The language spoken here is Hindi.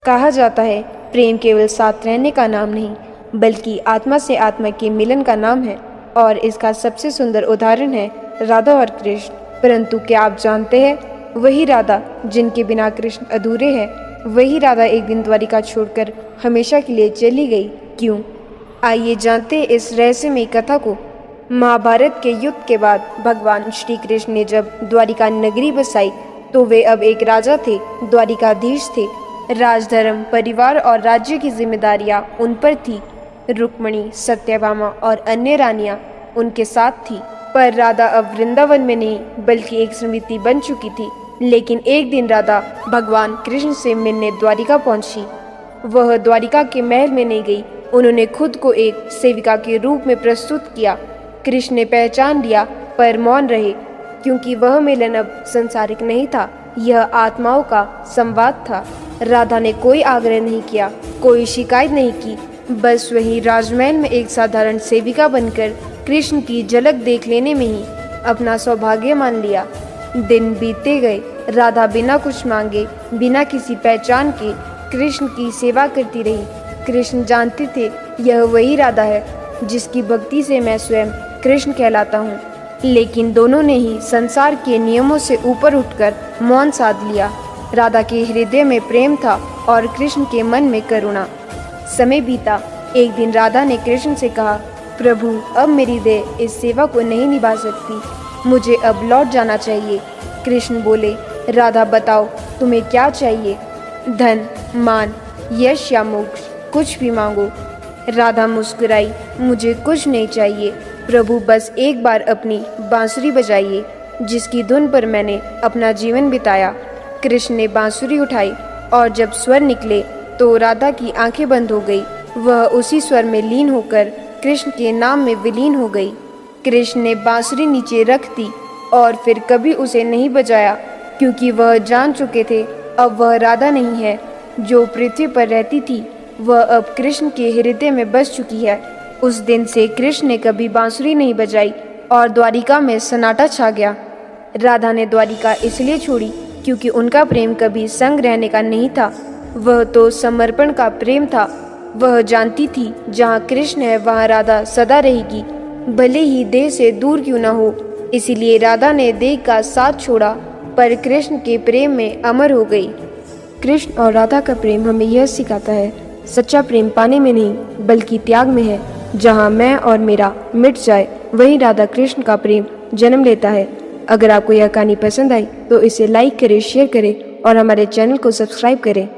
कहा जाता है प्रेम केवल साथ रहने का नाम नहीं बल्कि आत्मा से आत्मा के मिलन का नाम है और इसका सबसे सुंदर उदाहरण है राधा और कृष्ण। परंतु क्या आप जानते हैं वही राधा जिनके बिना कृष्ण अधूरे हैं, वही राधा एक दिन द्वारिका छोड़कर हमेशा के लिए चली गई। क्यों? आइए जानते हैं इस रहस्यमयी कथा को। महाभारत के युद्ध के बाद भगवान श्री कृष्ण ने जब द्वारिका नगरी बसाई तो वे अब एक राजा थे, द्वारिकाधीश थे। राजधर्म, परिवार और राज्य की जिम्मेदारियां उन पर थी। रुक्मणी, सत्यभामा और अन्य रानियां उनके साथ थी। पर राधा अब वृंदावन में नहीं बल्कि एक स्मृति बन चुकी थी। लेकिन एक दिन राधा भगवान कृष्ण से मिलने द्वारिका पहुंची। वह द्वारिका के महल में नहीं गई, उन्होंने खुद को एक सेविका के रूप में प्रस्तुत किया। कृष्ण ने पहचान लिया पर मौन रहे, क्योंकि वह मिलन अब सांसारिक नहीं था, यह आत्माओं का संवाद था। राधा ने कोई आग्रह नहीं किया, कोई शिकायत नहीं की, बस वही राजमहल में एक साधारण सेविका बनकर कृष्ण की झलक देख लेने में ही अपना सौभाग्य मान लिया। दिन बीतते गए, राधा बिना कुछ मांगे, बिना किसी पहचान के कृष्ण की सेवा करती रही। कृष्ण जानते थे यह वही राधा है जिसकी भक्ति से मैं स्वयं कृष्ण कहलाता हूँ। लेकिन दोनों ने ही संसार के नियमों से ऊपर उठकर मौन साध लिया। राधा के हृदय में प्रेम था और कृष्ण के मन में करुणा। समय बीता। एक दिन राधा ने कृष्ण से कहा, प्रभु, अब मेरी देह इस सेवा को नहीं निभा सकती, मुझे अब लौट जाना चाहिए। कृष्ण बोले, राधा बताओ तुम्हें क्या चाहिए? धन, मान, यश या मोक्ष, कुछ भी मांगो। राधा मुस्कुराई, मुझे कुछ नहीं चाहिए प्रभु, बस एक बार अपनी बांसुरी बजाइए जिसकी धुन पर मैंने अपना जीवन बिताया। कृष्ण ने बांसुरी उठाई और जब स्वर निकले तो राधा की आंखें बंद हो गई। वह उसी स्वर में लीन होकर कृष्ण के नाम में विलीन हो गई। कृष्ण ने बांसुरी नीचे रख दी और फिर कभी उसे नहीं बजाया, क्योंकि वह जान चुके थे अब वह राधा नहीं है जो पृथ्वी पर रहती थी, वह अब कृष्ण के हृदय में बस चुकी है। उस दिन से कृष्ण ने कभी बांसुरी नहीं बजाई और द्वारिका में सन्नाटा छा गया। राधा ने द्वारिका इसलिए छोड़ी क्योंकि उनका प्रेम कभी संग रहने का नहीं था, वह तो समर्पण का प्रेम था। वह जानती थी जहाँ कृष्ण है वहाँ राधा सदा रहेगी, भले ही देह से दूर क्यों न हो। इसीलिए राधा ने देह का साथ छोड़ा पर कृष्ण के प्रेम में अमर हो गई। कृष्ण और राधा का प्रेम हमें यह सिखाता है, सच्चा प्रेम पाने में नहीं बल्कि त्याग में है। जहाँ मैं और मेरा मिट जाए वहीं राधा कृष्ण का प्रेम जन्म लेता है। अगर आपको यह कहानी पसंद आई तो इसे लाइक करें, शेयर करें और हमारे चैनल को सब्सक्राइब करें।